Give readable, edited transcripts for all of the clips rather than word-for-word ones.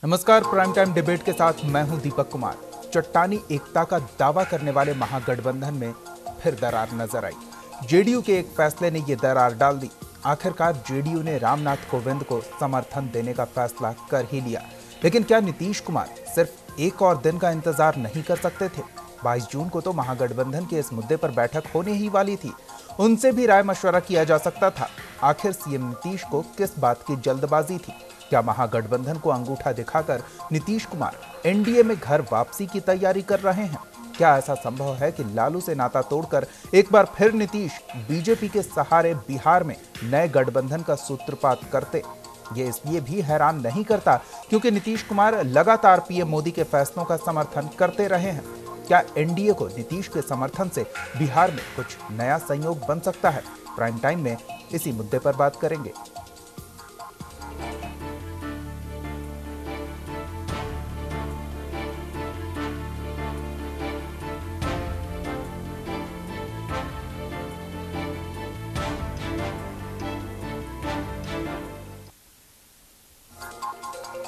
नमस्कार, prime time debate के साथ मैं हूं दीपक कुमार। चट्टानी एकता का दावा करने वाले महागठबंधन में फिर दरार नजर आई। जेडीयू के एक फैसले ने यह दरार डाल दी। आखिरकार जेडीयू ने रामनाथ कोविंद को समर्थन देने का फैसला कर ही लिया। लेकिन क्या नीतीश कुमार सिर्फ एक और दिन का इंतजार नहीं कर सकते थे? 22 जून को तो महागठबंधन के इस मुद्दे पर बैठक होने ही वाली थी। उनसे भी राय मशवरा किया जा सकता था। आखिर सीएम नीतीश को किस बात की जल्दबाजी थी? क्या महागठबंधन को अंगूठा दिखाकर नीतीश कुमार एनडीए में घर वापसी की तैयारी कर रहे हैं? क्या ऐसा संभव है कि लालू से नाता तोड़कर एक बार फिर नीतीश बीजेपी के सहारे बिहार में नए गठबंधन का सूत्रपात करते? ये इसलिए भी हैरान नहीं करता क्योंकि नीतीश कुमार लगातार पीएम मोदी के फैसलों का समर्थन करते रहे हैं। क्या एनडीए को नीतीश के समर्थन से बिहार में कुछ नया संयोग बन सकता है? प्राइम टाइम में इसी मुद्दे पर बात करेंगे।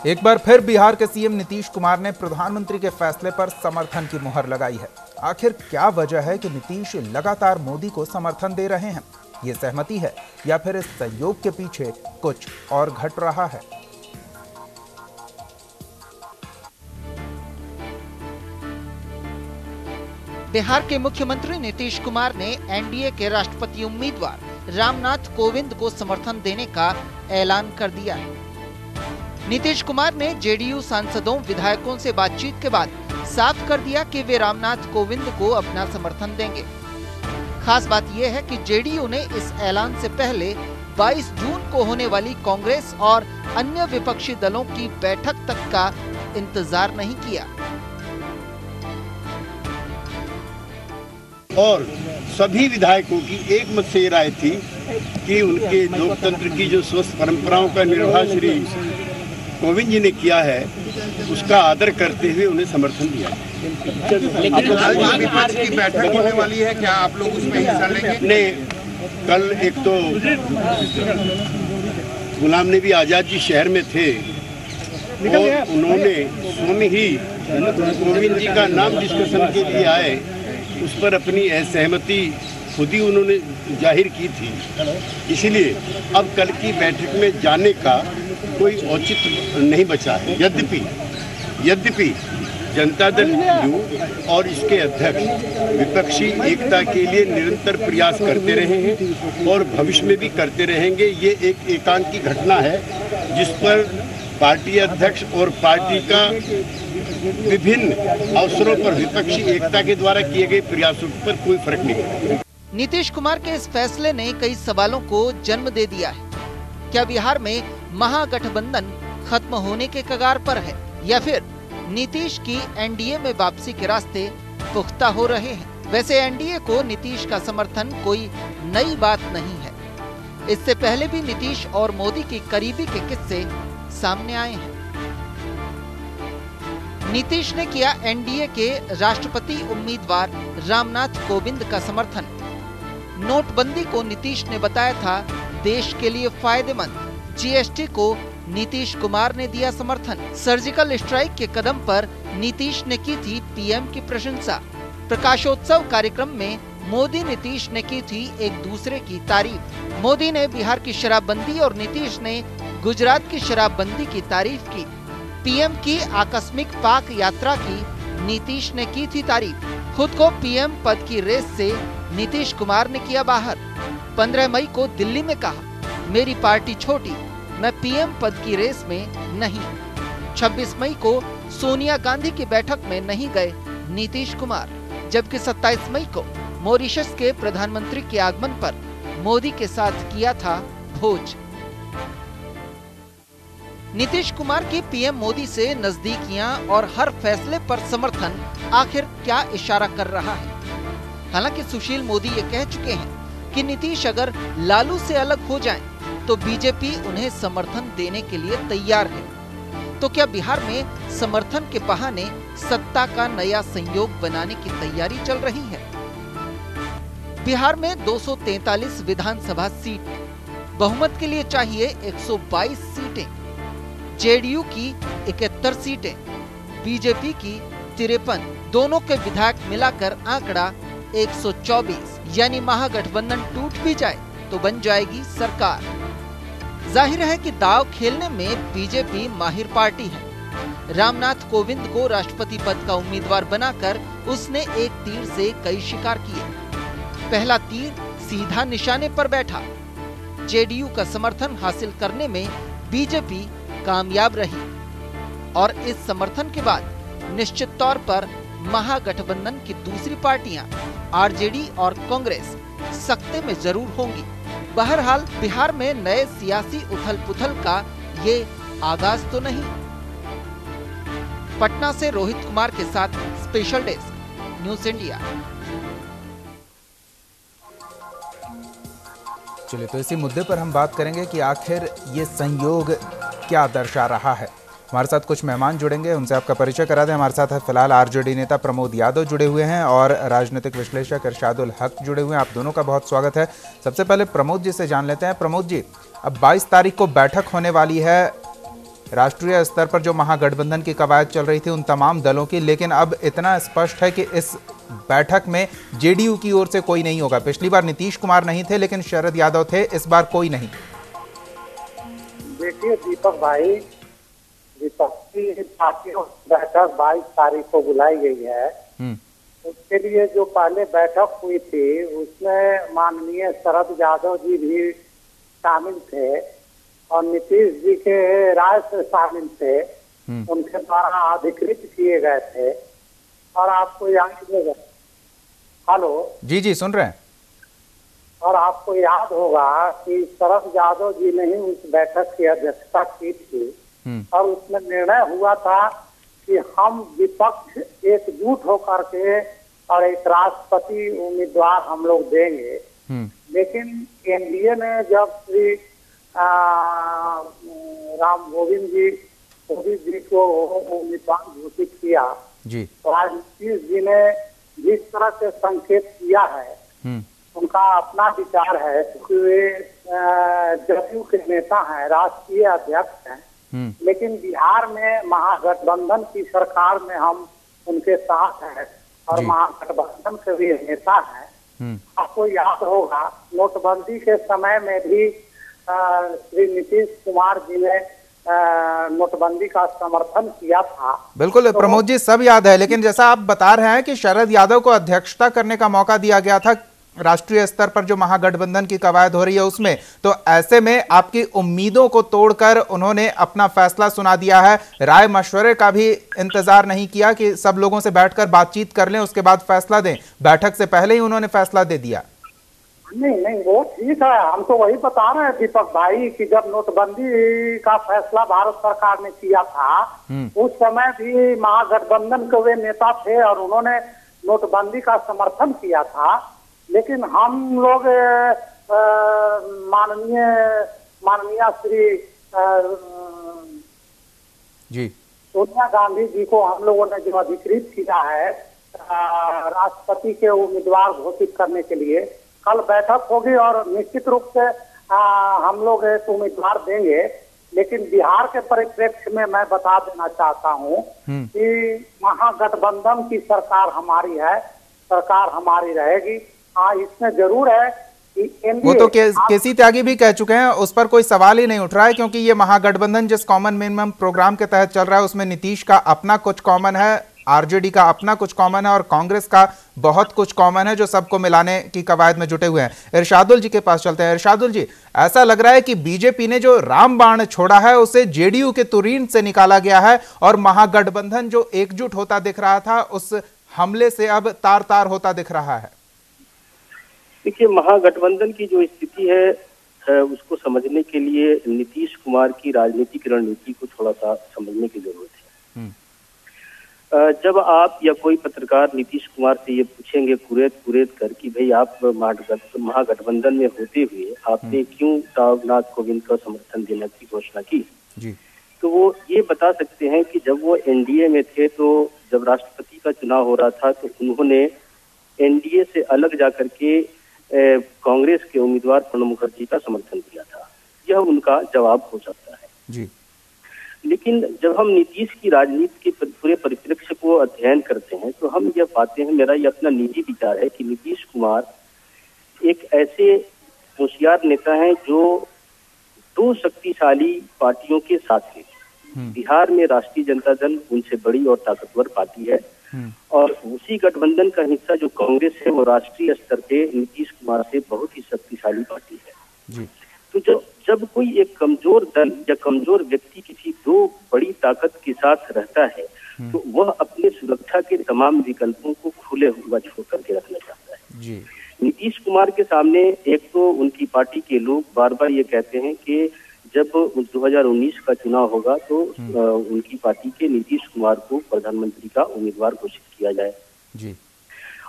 एक बार फिर बिहार के सीएम नीतीश कुमार ने प्रधानमंत्री के फैसले पर समर्थन की मुहर लगाई है। आखिर क्या वजह है कि नीतीश लगातार मोदी को समर्थन दे रहे हैं? ये सहमति है या फिर इस संयोग के पीछे कुछ और घट रहा है? बिहार के मुख्यमंत्री नीतीश कुमार ने एनडीए के राष्ट्रपति उम्मीदवार रामनाथ कोविंद को समर्थन देने का ऐलान कर दिया है। नीतीश कुमार ने जेडीयू सांसदों विधायकों से बातचीत के बाद साफ कर दिया कि वे रामनाथ कोविंद को अपना समर्थन देंगे। खास बात यह है कि जेडीयू ने इस ऐलान से पहले 22 जून को होने वाली कांग्रेस और अन्य विपक्षी दलों की बैठक तक का इंतजार नहीं किया और सभी विधायकों की एक मत से राय थी कि उनके लोकतंत्र की जो स्वस्थ परंपराओं का निर्वाह श्री कोविंद जी ने किया है, उसका आदर करते हुए उन्हें समर्थन दिया। लेकिन आज विपक्ष की बैठक होने वाली है, क्या आप लोग उसमें हिस्सा लेंगे? नहीं, कल एक तो गुलाम नबी आजाद जी शहर में थे और उन्होंने स्वयं ही कोविंद जी का नाम डिस्कशन के लिए आए, उस पर अपनी असहमति खुद ही उन्होंने जाहिर की थी। इसलिए अब कल की बैठक में जाने का कोई औचित्य नहीं बचा है। यद्यपि जनता दल यू और इसके अध्यक्ष विपक्षी एकता के लिए निरंतर प्रयास करते रहे हैं और भविष्य में भी करते रहेंगे। ये एक एकांकी घटना है जिस पर पार्टी अध्यक्ष और पार्टी का विभिन्न अवसरों पर विपक्षी एकता के द्वारा किए गए प्रयासों पर कोई फर्क नहीं पड़ता। नीतीश कुमार के इस फैसले ने कई सवालों को जन्म दे दिया है। क्या बिहार में महागठबंधन खत्म होने के कगार पर है या फिर नीतीश की एनडीए में वापसी के रास्ते पुख्ता हो रहे हैं? वैसे एनडीए को नीतीश का समर्थन कोई नई बात नहीं है। इससे पहले भी नीतीश और मोदी की करीबी के किस्से सामने आए हैं। नीतीश ने किया एनडीए के राष्ट्रपति उम्मीदवार रामनाथ कोविंद का समर्थन। नोटबंदी को नीतीश ने बताया था देश के लिए फायदेमंद। जीएसटी को नीतीश कुमार ने दिया समर्थन। सर्जिकल स्ट्राइक के कदम पर नीतीश ने की थी पीएम की प्रशंसा। प्रकाशोत्सव कार्यक्रम में मोदी नीतीश ने की थी एक दूसरे की तारीफ। मोदी ने बिहार की शराबबंदी और नीतीश ने गुजरात की शराबबंदी की तारीफ की। पीएम की आकस्मिक पाक यात्रा की नीतीश ने की थी तारीफ। खुद को पीएम पद की रेस से नीतीश कुमार ने किया बाहर। 15 मई को दिल्ली में कहा, मेरी पार्टी छोटी, मैं पीएम पद की रेस में नहीं। 26 मई को सोनिया गांधी की बैठक में नहीं गए नीतीश कुमार, जबकि 27 मई को मॉरिशस के प्रधानमंत्री के आगमन पर मोदी के साथ किया था भोज। नीतीश कुमार की पीएम मोदी से नजदीकियां और हर फैसले पर समर्थन आखिर क्या इशारा कर रहा है? हालांकि सुशील मोदी ये कह चुके हैं कि नीतीश अगर लालू से अलग हो जाएं, तो बीजेपी उन्हें समर्थन देने के लिए तैयार है। तो क्या बिहार में समर्थन के बहाने सत्ता का नया संयोग बनाने की तैयारी चल रही है? बिहार में 243 विधानसभा सीट, बहुमत के लिए चाहिए 122 सीटें। जेडीयू की 71 सीटें, बीजेपी की 53, दोनों के विधायक मिलाकर आंकड़ा 124, यानी महागठबंधन टूट भी जाए तो बन जाएगी सरकार। जाहिर है कि दांव खेलने में बीजेपी माहिर पार्टी है। रामनाथ कोविंद को राष्ट्रपति पद का उम्मीदवार बनाकर उसने एक तीर से कई शिकार किए। पहला तीर सीधा निशाने पर बैठा। जेडीयू का समर्थन हासिल करने में बीजेपी कामयाब रही और इस समर्थन के बाद निश्चित तौर पर महागठबंधन की दूसरी पार्टियां आरजेडी और कांग्रेस सकते में जरूर होंगी। बहरहाल बिहार में नए सियासी उथल-पुथल का ये आगाज तो नहीं। पटना से रोहित कुमार के साथ स्पेशल डेस्क, न्यूज़ इंडिया। चलिए, तो इसी मुद्दे पर हम बात करेंगे कि आखिर ये संयोग क्या दर्शा रहा है। हमारे साथ कुछ मेहमान जुड़ेंगे, उनसे आपका परिचय करा दें। हमारे साथ है फिलहाल आरजेडी नेता प्रमोद यादव जुड़े हुए हैं और राजनीतिक विश्लेषक इरशादुल हक जुड़े हुए हैं। आप दोनों का बहुत स्वागत है। सबसे पहले प्रमोद जी से जान लेते हैं। प्रमोद जी, अब 22 तारीख को बैठक होने वाली है राष्ट्रीय स्तर पर जो महागठबंधन की कवायद चल रही थी उन तमाम दलों की, लेकिन अब इतना स्पष्ट है कि इस बैठक में जेडीयू की ओर से कोई नहीं होगा। पिछली बार नीतीश कुमार नहीं थे लेकिन शरद यादव थे, इस बार कोई नहीं। देखिए दीपक भाई, विपक्षी पार्टियों की बैठक 22 तारीख को बुलाई गई है। उसके लिए जो पहले बैठक हुई थी उसमें माननीय शरद यादव जी भी शामिल थे और नीतीश जी के राय से शामिल थे। उनके द्वारा अधिकृत किए गए थे। और आपको याद होगा, हेलो जी जी सुन रहे हैं। और आपको याद होगा कि शरद यादव जी ने ही उस बैठक की अध्यक्षता की थी और उसमें निर्णय हुआ था कि हम विपक्ष एकजुट होकर के और एक राष्ट्रपति उम्मीदवार हम लोग देंगे। लेकिन एनडीए ने जब श्री राम गोविंद जी को उम्मीदवार घोषित किया जी, तो आज नीतीश जी ने जिस तरह से संकेत किया है उनका अपना विचार है, क्योंकि वे जदयू के नेता हैं, राष्ट्रीय अध्यक्ष हैं। लेकिन बिहार में महागठबंधन की सरकार में हम उनके साथ हैं और महागठबंधन के भी नेता हैं। आपको याद होगा नोटबंदी के समय में भी श्री नीतीश कुमार जी ने नोटबंदी का समर्थन किया था। बिल्कुल तो प्रमोद जी, सब याद है। लेकिन जैसा आप बता रहे हैं कि शरद यादव को अध्यक्षता करने का मौका दिया गया था राष्ट्रीय स्तर पर जो महागठबंधन की कवायद हो रही है उसमें, तो ऐसे में आपकी उम्मीदों को तोड़कर उन्होंने अपना फैसला सुना दिया है। राय मशवरे का भी इंतजार नहीं किया कि सब लोगों से बैठकर बातचीत कर लें उसके बाद फैसला दें। बैठक से पहले ही उन्होंने फैसला दे दिया। नहीं, वो ठीक है। हम तो वही बता रहे हैं दीपक भाई कि जब नोटबंदी का फैसला भारत सरकार ने किया था उस समय भी महागठबंधन के वे नेता थे और उन्होंने नोटबंदी का समर्थन किया था। लेकिन हम लोग माननीय श्री जी सोनिया गांधी जी को हम लोगों ने जो अधिकृत किया है राष्ट्रपति के उम्मीदवार घोषित करने के लिए, कल बैठक होगी और निश्चित रूप से हम लोग एक उम्मीदवार देंगे। लेकिन बिहार के परिप्रेक्ष्य में मैं बता देना चाहता हूं कि महागठबंधन की सरकार हमारी है, सरकार हमारी रहेगी। हाँ, इसमें जरूर है कि वो तो केसी त्यागी भी कह चुके हैं, उस पर कोई सवाल ही नहीं उठ रहा है, क्योंकि ये महागठबंधन जिस कॉमन मिनिमम प्रोग्राम के तहत चल रहा है उसमें नीतीश का अपना कुछ कॉमन है, आरजेडी का अपना कुछ कॉमन है और कांग्रेस का बहुत कुछ कॉमन है जो सबको मिलाने की कवायद में जुटे हुए हैं। इरशादुल जी के पास चलते हैं। इरशादुल जी, ऐसा लग रहा है कि बीजेपी ने जो रामबाण छोड़ा है उसे जेडीयू के तुरीन से निकाला गया है और महागठबंधन जो एकजुट होता दिख रहा था उस हमले से अब तार तार होता दिख रहा है। देखिए, महागठबंधन की जो स्थिति है उसको समझने के लिए नीतीश कुमार की राजनीतिक रणनीति को थोड़ा सा समझने की जरूरत है। जब आप या कोई पत्रकार नीतीश कुमार से ये पूछेंगे कुरेद कर कि भाई आप महागठबंधन में होते हुए आपने क्यों रामनाथ कोविंद का समर्थन देने की घोषणा की जी, तो वो ये बता सकते हैं कि जब वो एनडीए में थे तो जब राष्ट्रपति का चुनाव हो रहा था तो उन्होंने एनडीए से अलग जाकर के कांग्रेस के उम्मीदवार प्रणब मुखर्जी का समर्थन किया था। यह उनका जवाब हो सकता है जी। लेकिन जब हम नीतीश की राजनीति के पूरे परिप्रेक्ष्य को अध्ययन करते हैं तो हम यह पाते हैं, मेरा यह अपना निजी विचार है कि नीतीश कुमार एक ऐसे होशियार नेता हैं जो दो शक्तिशाली पार्टियों के साथ हैं। बिहार में राष्ट्रीय जनता दल उनसे बड़ी और ताकतवर पार्टी है और उसी गठबंधन का हिस्सा जो कांग्रेस है वो राष्ट्रीय स्तर पे नीतीश कुमार से बहुत ही शक्तिशाली पार्टी है जी। तो जब कोई एक कमजोर दल या कमजोर व्यक्ति किसी दो बड़ी ताकत के साथ रहता है तो वह अपने सुरक्षा के तमाम विकल्पों को खुले हुआ छोड़ करके रखना चाहता है जी। नीतीश कुमार के सामने एक तो उनकी पार्टी के लोग बार बार ये कहते हैं कि जब 2019 का चुनाव होगा तो उनकी पार्टी के नीतीश कुमार को प्रधानमंत्री का उम्मीदवार घोषित किया जाए जी।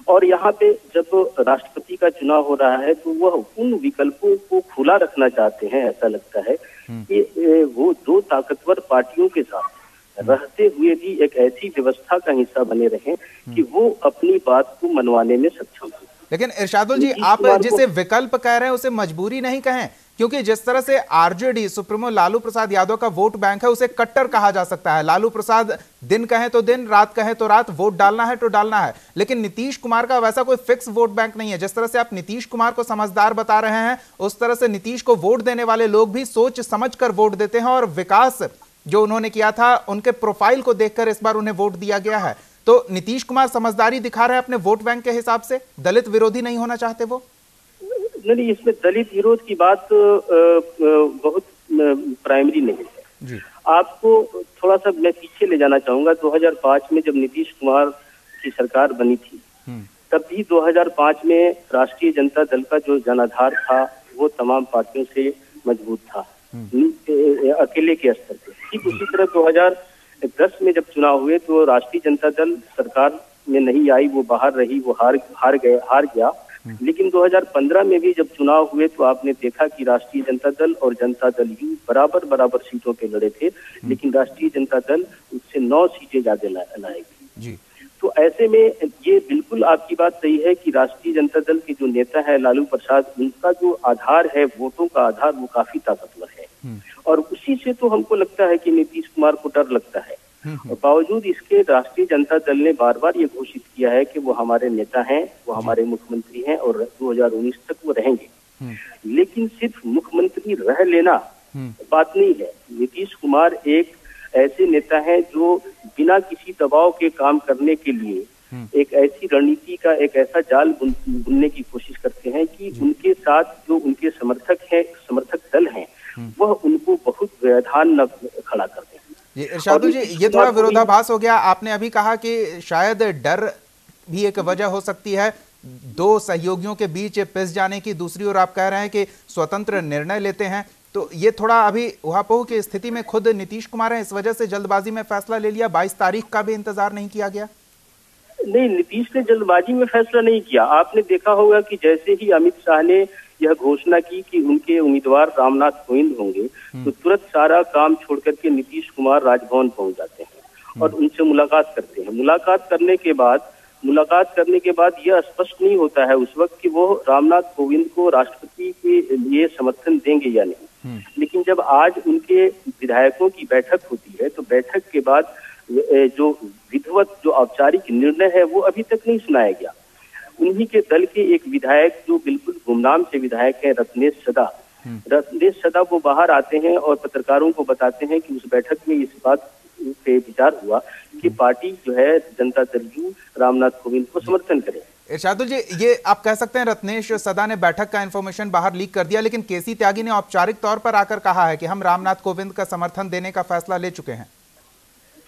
और यहाँ पे जब राष्ट्रपति का चुनाव हो रहा है तो वह उन विकल्पों को खुला रखना चाहते हैं। ऐसा लगता है कि वो दो ताकतवर पार्टियों के साथ रहते हुए भी एक ऐसी व्यवस्था का हिस्सा बने रहें कि वो अपनी बात को मनवाने में सक्षम हो। लेकिन इरशादुल जी, आप जिसे विकल्प कह रहे हैं उसे मजबूरी नहीं कहें, क्योंकि जिस तरह से आरजेडी सुप्रीमो लालू प्रसाद यादव का वोट बैंक है उसे कट्टर कहा जा सकता है। लालू प्रसाद दिन कहें तो दिन, रात कहें तो रात, वोट डालना है तो डालना है। लेकिन नीतीश कुमार का वैसा कोई फिक्स वोट बैंक नहीं है। जिस तरह से आप नीतीश कुमार को समझदार बता रहे हैं उस तरह से नीतीश को वोट देने वाले लोग भी सोच समझ कर वोट देते हैं और विकास जो उन्होंने किया था उनके प्रोफाइल को देखकर इस बार उन्हें वोट दिया गया है। तो नीतीश कुमार समझदारी दिखा रहे हैं अपने वोट बैंक के हिसाब से, दलित विरोधी नहीं होना चाहते वो? नहीं, इसमें दलित विरोध की बात बहुत प्राइमरी नहीं है जी। आपको थोड़ा सा मैं पीछे ले जाना चाहूंगा। 2005 में जब नीतीश कुमार की सरकार बनी थी तब भी 2005 में राष्ट्रीय जनता दल का जो जनाधार था वो तमाम पार्टियों से मजबूत था अकेले के स्तर पे। ठीक उसी तरह 2010 में जब चुनाव हुए तो राष्ट्रीय जनता दल सरकार में नहीं आई, वो बाहर रही, वो हार गया। लेकिन 2015 में भी जब चुनाव हुए तो आपने देखा कि राष्ट्रीय जनता दल और जनता दल यू बराबर सीटों पे लड़े थे, लेकिन राष्ट्रीय जनता दल उससे 9 सीटें ज्यादा लाएगी। तो ऐसे में ये बिल्कुल आपकी बात सही है कि राष्ट्रीय जनता दल के जो नेता है लालू प्रसाद, उनका जो आधार है, वोटों का आधार, वो काफी ताकतवर है और उसी से तो हमको लगता है कि नीतीश कुमार को डर लगता है। और बावजूद इसके राष्ट्रीय जनता दल ने बार बार ये घोषित किया है कि वो हमारे नेता हैं, वो हमारे मुख्यमंत्री हैं और 2019 तक वो रहेंगे। लेकिन सिर्फ मुख्यमंत्री रह लेना बात नहीं है। नीतीश कुमार एक ऐसे नेता हैं जो बिना किसी दबाव के काम करने के लिए एक ऐसी रणनीति का एक ऐसा जाल बुनने की कोशिश करते हैं कि उनके साथ जो उनके समर्थक दल हैं वह उनको बहुत व्यवधान न खड़ा करते हैं। इरशादुल जी, ये थोड़ा विरोधाभास हो गया। आपने अभी कहा कि शायद डर भी एक वजह हो सकती है दो सहयोगियों के बीच पिस जाने की, दूसरी ओर आप कह रहे हैं कि स्वतंत्र निर्णय लेते हैं, तो ये थोड़ा अभी उहापोह की स्थिति में खुद नीतीश कुमार है, इस वजह से जल्दबाजी में फैसला ले लिया। 22 तारीख का भी इंतजार नहीं किया गया? नहीं, नीतीश ने जल्दबाजी में फैसला नहीं किया। आपने देखा होगा कि जैसे ही अमित शाह ने यह घोषणा की कि उनके उम्मीदवार रामनाथ कोविंद होंगे तो तुरंत सारा काम छोड़ करके नीतीश कुमार राजभवन पहुंच जाते हैं और उनसे मुलाकात करते हैं। मुलाकात करने के बाद यह स्पष्ट नहीं होता है उस वक्त कि वो रामनाथ कोविंद को राष्ट्रपति के लिए समर्थन देंगे या नहीं। लेकिन जब आज उनके विधायकों की बैठक होती है तो बैठक के बाद जो विधिवत जो औपचारिक निर्णय है वो अभी तक नहीं सुनाया गया। उन्हीं के दल के एक विधायक जो बिल्कुल गुमनाम से विधायक है रत्नेश सदा वो बाहर आते हैं और पत्रकारों को बताते हैं कि उस बैठक में इस बात पे विचार हुआ कि पार्टी जो है जनता दल यू रामनाथ कोविंद को समर्थन करे। इरशादुल जी, ये आप कह सकते हैं रत्नेश सदा ने बैठक का इंफॉर्मेशन बाहर लीक कर दिया, लेकिन केसी त्यागी ने औपचारिक तौर पर आकर कहा है कि हम रामनाथ कोविंद का समर्थन देने का फैसला ले चुके हैं।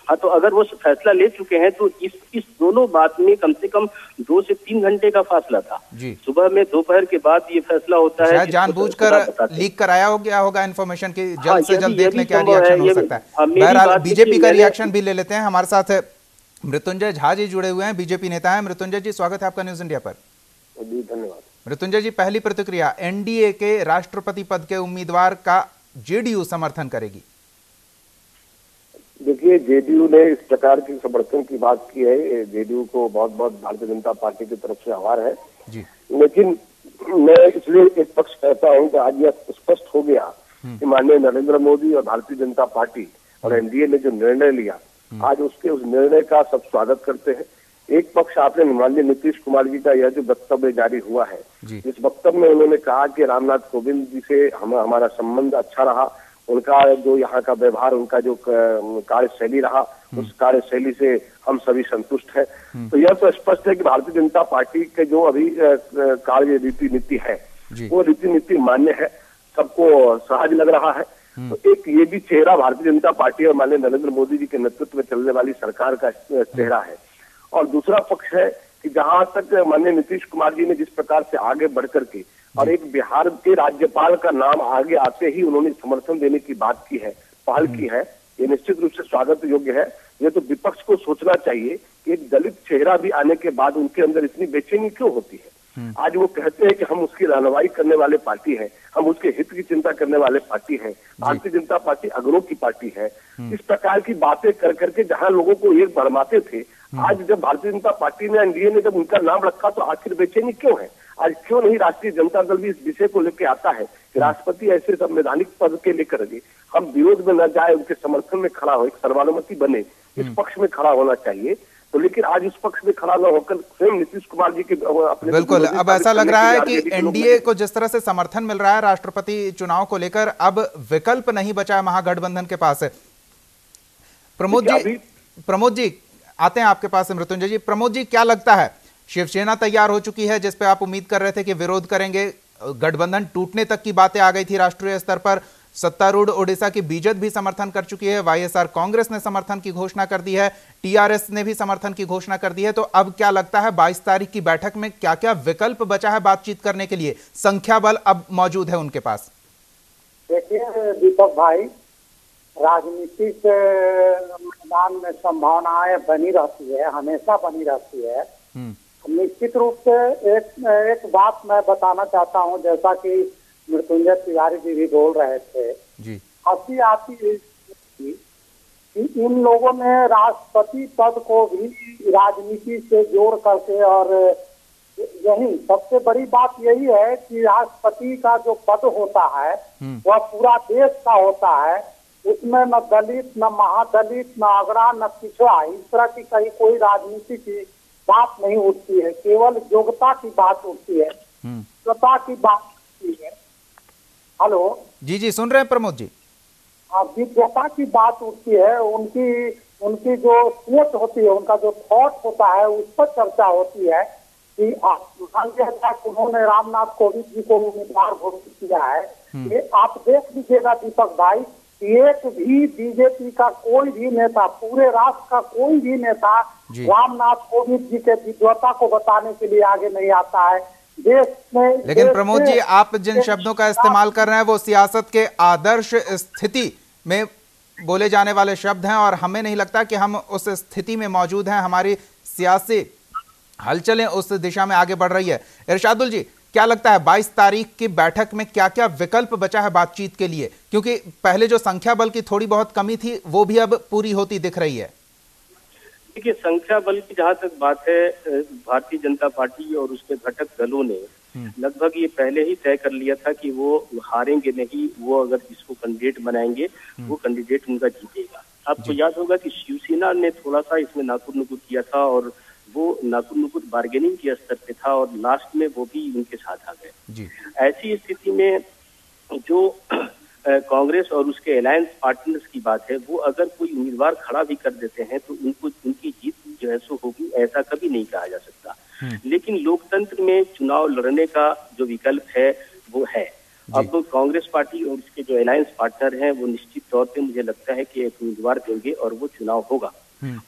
हाँ, तो अगर वो फैसला ले चुके हैं तो इस दोनों बात में कम से कम 2 से 3 घंटे का फासला था। सुबह में दोपहर के बाद ये फैसला होता है। जानबूझकर लीक कराया हो गया होगा इन्फॉर्मेशन की, जल्द से जल्द देखने क्या रिएक्शन हो सकता है। बहरहाल बीजेपी का रिएक्शन भी ले लेते हैं। हमारे साथ मृत्युंजय झा जी जुड़े हुए हैं, बीजेपी नेता है। मृत्युंजय जी, स्वागत है आपका न्यूज इंडिया पर। धन्यवाद। मृत्युंजय जी, पहली प्रतिक्रिया, एनडीए के राष्ट्रपति पद के उम्मीदवार का जेडीयू समर्थन करेगी? देखिए, जेडीयू ने इस प्रकार की समर्थन की बात की है, जेडीयू को बहुत बहुत भारतीय जनता पार्टी की तरफ से आभार है जी। लेकिन मैं इसलिए एक पक्ष कहता हूं कि आज यह स्पष्ट हो गया कि माननीय नरेंद्र मोदी और भारतीय जनता पार्टी और एनडीए ने जो निर्णय लिया, आज उसके उस निर्णय का सब स्वागत करते हैं। एक पक्ष आपने माननीय नीतीश कुमार जी का यह जो वक्तव्य जारी हुआ है, इस वक्तव्य में उन्होंने कहा कि रामनाथ कोविंद जी से हमारा संबंध अच्छा रहा, उनका जो यहाँ का व्यवहार, उनका जो कार्यशैली रहा, उस कार्यशैली से हम सभी संतुष्ट हैं। तो यह तो स्पष्ट है कि भारतीय जनता पार्टी के जो अभी कार्य रीति नीति है वो रीति नीति मान्य है, सबको सहज लग रहा है। तो एक ये भी चेहरा भारतीय जनता पार्टी और माननीय नरेंद्र मोदी जी के नेतृत्व में चलने वाली सरकार का चेहरा है। और दूसरा पक्ष है कि जहां तक माननीय नीतीश कुमार जी ने जिस प्रकार से आगे बढ़ करके और एक बिहार के राज्यपाल का नाम आगे आते ही उन्होंने समर्थन देने की बात की है, पहल की है, ये निश्चित रूप से स्वागत योग्य है। ये तो विपक्ष को सोचना चाहिए कि एक दलित चेहरा भी आने के बाद उनके अंदर इतनी बेचैनी क्यों होती है। आज वो कहते हैं कि हम उसकी रहनुमाई करने वाले पार्टी है, हम उसके हित की चिंता करने वाले पार्टी है, भारतीय जनता पार्टी अगरों की पार्टी है। इस प्रकार की बातें कर करके जहां लोगों को एक भरमाते थे, आज जब भारतीय जनता पार्टी ने, एनडीए ने जब उनका नाम रखा तो आखिर बेचैनी क्यों है। आज क्यों नहीं राष्ट्रीय जनता दल भी इस विषय को लेकर आता है कि राष्ट्रपति ऐसे संवैधानिक पद के लेकर हम विरोध में न जाए, उनके समर्थन में खड़ा हो, एक सर्वानुमति बने, इस पक्ष में खड़ा होना चाहिए। तो लेकिन आज इस पक्ष में खड़ा न होकर स्वयं नीतीश कुमार जी के अपने, बिल्कुल अब ऐसा लग रहा है कि एनडीए को जिस तरह से समर्थन मिल रहा है राष्ट्रपति चुनाव को लेकर, अब विकल्प नहीं बचा है महागठबंधन के पास। प्रमोद जी आते हैं आपके पास। मृत्युंजय जी, प्रमोद जी क्या लगता है, शिवसेना तैयार हो चुकी है जिस पे आप उम्मीद कर रहे थे कि विरोध करेंगे, गठबंधन टूटने तक की बातें आ गई थी राष्ट्रीय स्तर पर, सत्तारूढ़ ओडिशा की बीजेपी भी समर्थन कर चुकी है, वाईएसआर कांग्रेस ने समर्थन की घोषणा कर दी है, टीआरएस ने भी समर्थन की घोषणा कर दी है। तो अब क्या लगता है 22 तारीख की बैठक में क्या क्या विकल्प बचा है बातचीत करने के लिए, संख्या बल अब मौजूद है उनके पास? देखिए दीपक भाई, राजनीतिक मैदान में संभावनाएं बनी रहती है, हमेशा बनी रहती है। निश्चित रूप से एक बात मैं बताना चाहता हूं, जैसा कि मृत्युंजय तिवारी जी भी बोल रहे थे, हंसी आती है कि इन लोगों ने राष्ट्रपति पद को भी राजनीति से जोड़ करके, और यही सबसे बड़ी बात यही है कि राष्ट्रपति का जो पद होता है वह पूरा देश का होता है, उसमें न दलित, न महादलित, न अगड़ा, न पिछड़ा, इस तरह की कहीं कोई राजनीति की बात नहीं उठती है, केवल योग्यता की बात उठती है, योग्यता की बात उठती है। हेलो जी जी सुन रहे हैं प्रमोद जी। हाँ, विद्वता की बात उठती है, उनकी जो सोच होती है, उनका जो थॉट होता है, उस पर चर्चा होती है कि उन्होंने रामनाथ कोविंद जी को उम्मीदवार घोषित किया है। ये आप देख लीजिएगा दीपक भाई, एक भी बीजेपी का कोई भी नेता, पूरे राष्ट्र का कोई भी नेता रामनाथ कोविंद जी के विद्वता को बताने के लिए आगे नहीं आता है देश में। लेकिन प्रमोद जी, आप जिन शब्दों का इस्तेमाल कर रहे हैं वो सियासत के आदर्श स्थिति में बोले जाने वाले शब्द हैं, और हमें नहीं लगता कि हम उस स्थिति में मौजूद हैं। हमारी सियासी हलचलें उस दिशा में आगे बढ़ रही है। इरशादुल जी, क्या लगता है 22 तारीख की बैठक में क्या क्या विकल्प बचा है बातचीत के लिए, क्योंकि पहले जो संख्या बल की थोड़ी बहुत कमी थी वो भी अब पूरी होती दिख रही है? देखिए, संख्या बल की जहां तक बात है, भारतीय जनता पार्टी और उसके घटक दलों ने लगभग ये पहले ही तय कर लिया था कि वो हारेंगे नहीं, वो अगर जिसको कैंडिडेट बनाएंगे वो कैंडिडेट उनका जीतेगा। आपको याद होगा कि शिवसेना ने थोड़ा सा इसमें नाकुर किया था, और वो नाकुर बार्गेनिंग के स्तर पे था, और लास्ट में वो भी उनके साथ आ गए। ऐसी स्थिति में जो कांग्रेस और उसके अलायंस पार्टनर्स की बात है, वो अगर कोई उम्मीदवार खड़ा भी कर देते हैं तो उनकी जीत जो है सो होगी, ऐसा कभी नहीं कहा जा सकता। लेकिन लोकतंत्र में चुनाव लड़ने का जो विकल्प है वो है। अब कांग्रेस पार्टी और उसके जो अलायंस पार्टनर हैं वो निश्चित तौर पे मुझे लगता है कि एक उम्मीदवार देंगे और वो चुनाव होगा,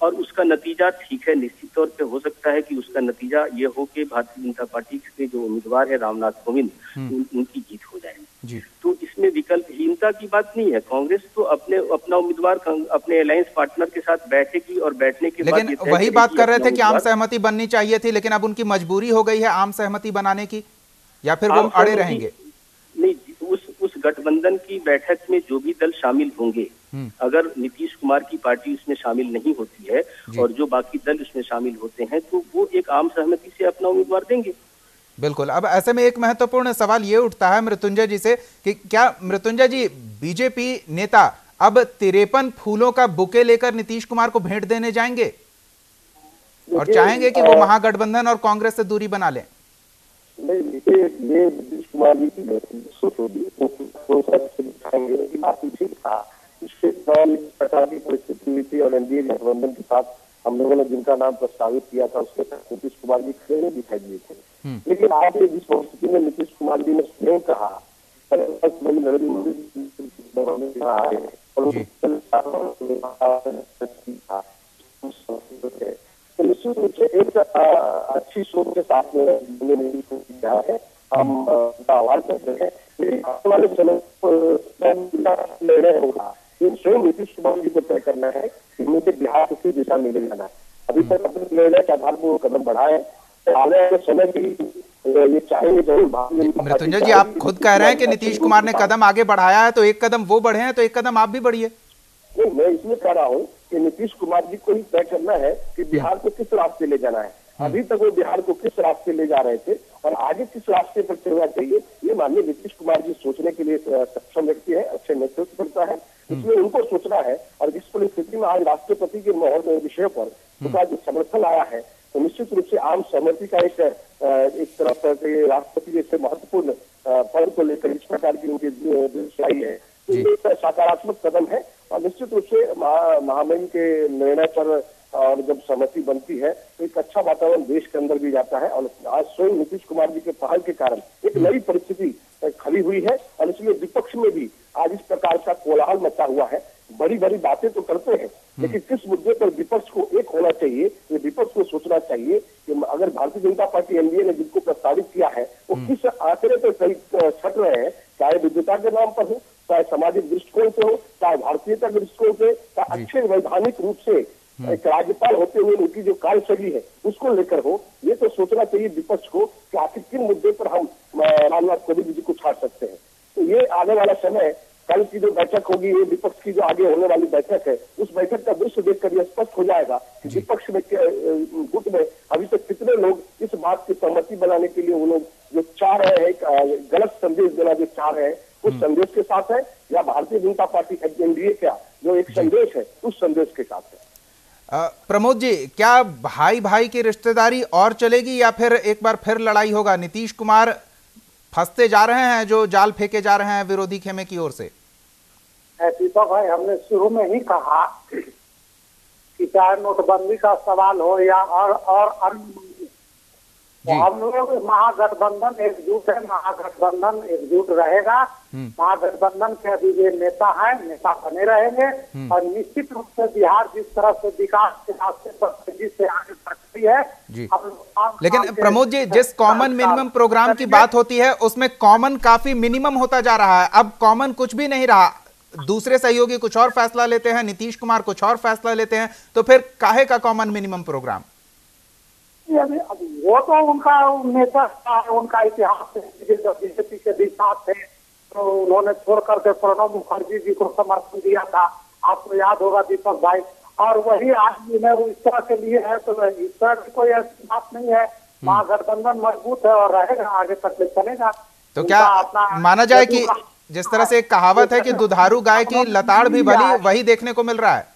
और उसका नतीजा ठीक है, निश्चित तौर पे हो सकता है कि उसका नतीजा ये हो कि भारतीय जनता पार्टी के जो उम्मीदवार है रामनाथ कोविंद, उनकी जीत हो जाए। तो इसमें विकल्पहीनता की बात नहीं है। कांग्रेस तो अपना उम्मीदवार अपने अलायंस पार्टनर के साथ बैठेगी, और बैठने के बाद लेकिन वही बात कर रहे थे कि आम सहमति बननी चाहिए थी, लेकिन अब उनकी मजबूरी हो गई है आम सहमति बनाने की, या फिर वो अड़े रहेंगे? नहीं, उस गठबंधन की बैठक में जो भी दल शामिल होंगे, अगर नीतीश कुमार की पार्टी उसमें शामिल नहीं होती है और जो बाकी दल उसमें शामिल होते हैं, तो वो एक आम सहमति से अपना उम्मीदवार देंगे। बिल्कुल। अब ऐसे में एक महत्वपूर्ण सवाल ये उठता है मृत्युंजय जी से कि क्या मृत्युंजय जी, बीजेपी नेता अब 53 फूलों का बुके लेकर नीतीश कुमार को भेंट देने जाएंगे और चाहेंगे कि वो महागठबंधन और कांग्रेस से दूरी बना लें? नहीं, ये नीतीश कुमार जी की प्रकार की परिस्थिति हुई थी और एनडीए गठबंधन के साथ हम लोगों ने जिनका नाम प्रस्तावित किया था उसके साथ नीतीश कुमार जी खड़े नहीं दिखाई दिए थे। लेकिन आज जिस परिस्थिति में नीतीश कुमार जी ने स्वयं कहा नरेंद्र मोदी तो निश्चित रूप से एक अच्छी सोच के साथ में किया है। हम आह्वान करते हैं आने वाले समय निर्णय होगा स्वयं नीतीश कुमार जी को तय करना है कि मुझे बिहार को किस दिशा में ले जाना है। अभी तक अपने निर्णय के आधार पर कदम बढ़ाए, आने वाले समय की ये चाहेंगे जरूर। मृत्युंजय जी, आप खुद कह रहे हैं कि नीतीश कुमार ने कदम आगे बढ़ाया है, तो एक कदम वो बढ़े हैं तो एक कदम आप भी बढ़िए। नहीं, मैं इसलिए कह रहा हूँ कि नीतीश कुमार जी को ही तय करना है कि बिहार को किस रास्ते ले जाना है। अभी तक वो बिहार को किस रास्ते ले जा रहे थे और आगे किस रास्ते पर चलना चाहिए, ये माननीय नीतीश कुमार जी सोचने के लिए सक्षम व्यक्ति है, अच्छे नेतृत्व करता है, इसलिए उनको सोचना है। और जिस परिस्थिति में आज राष्ट्रपति के विषय पर उनका जो समर्थन आया है, तो निश्चित रूप से आम सहमति का एक तरफ से राष्ट्रपति जैसे महत्वपूर्ण पद को लेकर इस प्रकार की उनकी दिशाई है, तो ये सकारात्मक कदम है। और निश्चित रूप से महामहिम के निर्णय पर और जब सहमति बनती है तो एक अच्छा वातावरण देश के अंदर भी जाता है। और आज स्वयं नीतीश कुमार जी के पहल के कारण एक नई परिस्थिति खड़ी हुई है और इसलिए विपक्ष में भी आज इस प्रकार का कोलाहल मचा हुआ है। बड़ी बड़ी बातें तो करते हैं, लेकिन किस मुद्दे पर विपक्ष को एक होना चाहिए, ये विपक्ष को सोचना चाहिए कि अगर भारतीय जनता पार्टी एनडीए ने जिनको प्रस्तावित किया है वो किस आंकड़े पर सही छट रहे हैं, चाहे विद्युता के नाम पर हो, चाहे सामाजिक दृष्टिकोण से हो, चाहे भारतीयता के दृष्टिकोण से, चाहे अच्छे वैधानिक रूप से एक राज्यपाल होते हुए उनकी जो कार्यशैली है उसको लेकर हो। ये तो सोचना चाहिए विपक्ष को कि आखिर किन मुद्दे पर हम रामनाथ कोविंद जी को छाड़ सकते हैं। तो ये आने वाला समय, कल की जो बैठक होगी, ये विपक्ष की जो आगे होने वाली बैठक है, उस बैठक का दृश्य देखकर यह स्पष्ट हो जाएगा कि विपक्ष में गुट में अभी तक कितने लोग इस बात की सहमति बनाने के लिए वो लोग जो चाह रहे हैं, गलत संदेश देना जो चाह रहे हैं, उस संदेश के साथ है, या भारतीय जनता पार्टी एनडीए का जो एक संदेश है उस संदेश के साथ है। प्रमोद जी, क्या भाई भाई की रिश्तेदारी और चलेगी या फिर एक बार फिर लड़ाई होगा? नीतीश कुमार फंसते जा रहे हैं, जो जाल फेंके जा रहे हैं विरोधी खेमे की ओर से। दीपक भाई, हमने शुरू में ही कहा कि चाहे नोटबंदी का सवाल हो या और हम लोग महागठबंधन एकजुट है, महागठबंधन एकजुट रहेगा। महागठबंधन के अभी ये नेता है, नेता बने रहेंगे और निश्चित रूप से बिहार जिस तरह से विकास के रास्ते पर तेजी से आगे बढ़ती है। लेकिन प्रमोद जी, जिस कॉमन मिनिमम प्रोग्राम की बात होती है उसमें कॉमन काफी मिनिमम होता जा रहा है। अब कॉमन कुछ भी नहीं रहा, दूसरे सहयोगी कुछ और फैसला लेते हैं, नीतीश कुमार कुछ और फैसला लेते हैं, तो फिर काहे का कॉमन मिनिमम प्रोग्राम? वो तो उनका नेता, उनका इतिहास है, बीजेपी के भी साथ थे, तो उन्होंने छोड़ करके प्रणब मुखर्जी जी को समर्थन दिया था, आपको याद होगा दीपक भाई। और वही आज भी मैं इस तरह के लिए है, तो इस तरह की कोई ऐसी बात नहीं है। महागठबंधन मजबूत है और रहेगा, आगे तक चलेगा। तो क्या माना जाए कि जिस तरह से एक कहावत है कि दुधारू गाय की लताड़ भी भली, वही देखने को मिल रहा है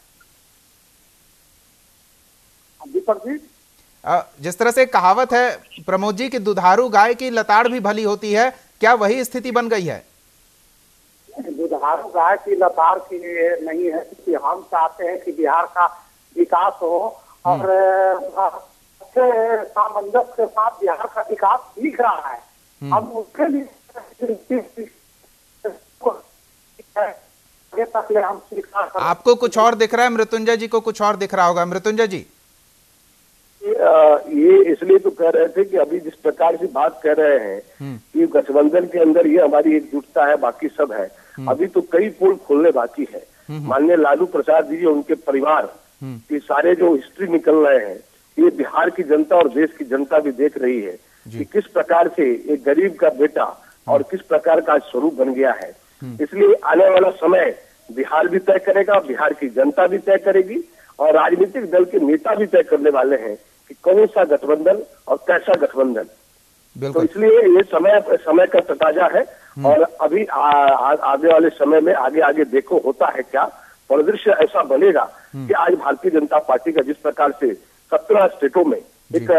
दीपक जी? जिस तरह से कहावत है प्रमोद जी कि दुधारू गाय की लताड़ भी भली होती है, क्या वही स्थिति बन गई है? दुधारू गाय की लताड़ की नहीं है, क्योंकि हम चाहते हैं कि बिहार का विकास हो और अच्छे सामंजस्य के साथ बिहार का विकास दिख रहा है। हम उसके लिए आगे तक ले हम स्वीकार। आपको कुछ और दिख रहा है, मृत्युंजय जी को कुछ और दिख रहा होगा। मृत्युंजय जी, ये इसलिए तो कह रहे थे कि अभी जिस प्रकार से बात कर रहे हैं कि गठबंधन के अंदर ये हमारी एकजुटता है, बाकी सब है, अभी तो कई पोल खोलने बाकी है। माननीय लालू प्रसाद जी और उनके परिवार के सारे जो हिस्ट्री निकल रहे हैं, ये बिहार की जनता और देश की जनता भी देख रही है कि किस प्रकार से एक गरीब का बेटा और किस प्रकार का स्वरूप बन गया है। इसलिए आने वाला समय बिहार भी तय करेगा, बिहार की जनता भी तय करेगी और राजनीतिक दल के नेता भी तय करने वाले हैं कि कौन सा गठबंधन और कैसा गठबंधन। तो इसलिए ये समय का तकाजा है और अभी आगे वाले समय में आगे देखो होता है क्या। परिदृश्य ऐसा बनेगा कि आज भारतीय जनता पार्टी का जिस प्रकार से 17 स्टेटों में एक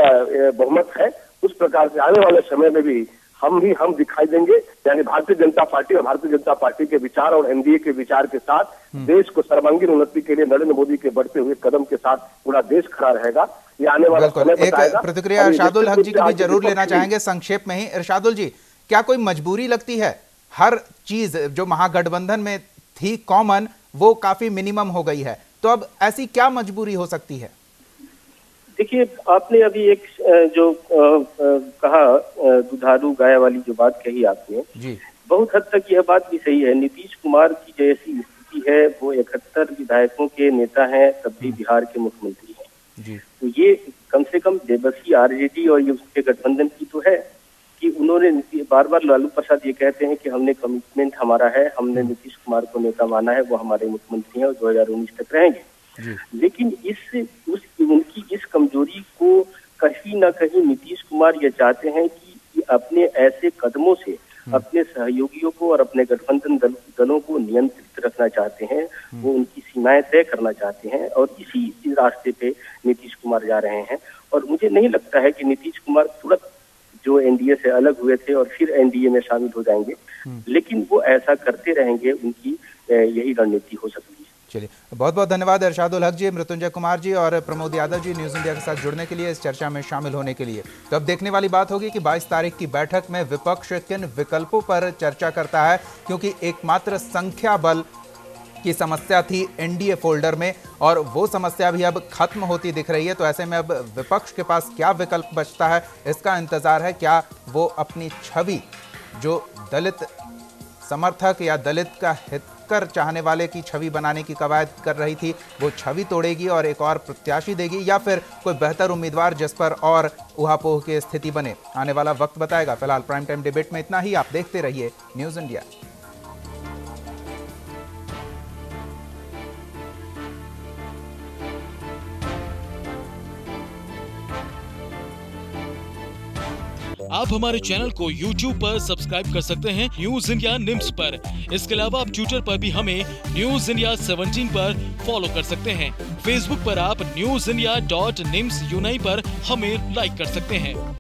बहुमत है, उस प्रकार से आने वाले समय में भी हम दिखाई देंगे। यानी भारतीय जनता पार्टी और भारतीय जनता पार्टी के विचार और एनडीए के विचार के साथ देश को सर्वांगीण उन्नति के लिए नरेंद्र मोदी के बढ़ते हुए कदम के साथ पूरा देश खड़ा रहेगा। ये आने वाला समय बताएगा। प्रतिक्रिया इरशादुल हक जी की भी जरूर लेना चाहेंगे संक्षेप में ही। इरशादुल जी, क्या कोई मजबूरी लगती है? हर चीज जो महागठबंधन में थी कॉमन, वो काफी मिनिमम हो गई है, तो अब ऐसी क्या मजबूरी हो सकती है? देखिए, आपने अभी एक जो कहा दुधारू गाय वाली जो बात कही आपने जी, बहुत हद तक यह बात भी सही है। नीतीश कुमार की जैसी स्थिति है, वो 71 विधायकों के नेता हैं, तब भी बिहार के मुख्यमंत्री हैं जी। तो ये कम से कम बेबसी आरजेडी और ये उसके गठबंधन की तो है कि उन्होंने बार बार लालू प्रसाद ये कहते हैं कि हमने कमिटमेंट हमारा है, हमने नीतीश कुमार को नेता माना है, वो हमारे मुख्यमंत्री हैं और 2019 तक रहेंगे। लेकिन उनकी इस कमजोरी को कहीं ना कहीं नीतीश कुमार ये चाहते हैं कि अपने ऐसे कदमों से अपने सहयोगियों को और अपने गठबंधन दलों को नियंत्रित रखना चाहते हैं। वो उनकी सीमाएं तय करना चाहते हैं और इसी रास्ते पे नीतीश कुमार जा रहे हैं। और मुझे नहीं लगता है कि नीतीश कुमार तुरंत जो एनडीए से अलग हुए थे और फिर एनडीए में शामिल हो जाएंगे, लेकिन वो ऐसा करते रहेंगे, उनकी यही रणनीति हो सकती है। चलिए, बहुत बहुत धन्यवाद इरशादुल हक जी, मृत्युंजय कुमार जी और प्रमोद यादव जी न्यूज़ इंडिया के साथ जुड़ने के लिए, इस चर्चा में शामिल होने के लिए। तो अब देखने वाली बात होगी कि 22 तारीख की बैठक में विपक्ष किन विकल्पों पर चर्चा करता है, क्योंकि एकमात्र संख्या बल की समस्या थी एनडीए फोल्डर में और वो समस्या भी अब खत्म होती दिख रही है। तो ऐसे में अब विपक्ष के पास क्या विकल्प बचता है, इसका इंतजार है। क्या वो अपनी छवि, जो दलित समर्थक या दलित का हितकर चाहने वाले की छवि बनाने की कवायद कर रही थी, वो छवि तोड़ेगी और एक और प्रत्याशी देगी, या फिर कोई बेहतर उम्मीदवार जिस पर और उहापोह की स्थिति बने? आने वाला वक्त बताएगा। फिलहाल प्राइम टाइम डिबेट में इतना ही। आप देखते रहिए न्यूज़ इंडिया। आप हमारे चैनल को YouTube पर सब्सक्राइब कर सकते हैं न्यूज़ इंडिया निम्स पर। इसके अलावा आप ट्विटर पर भी हमें न्यूज़ इंडिया 17 पर फॉलो कर सकते हैं। फेसबुक पर आप newsindia.nimsUnai पर हमें लाइक कर सकते हैं।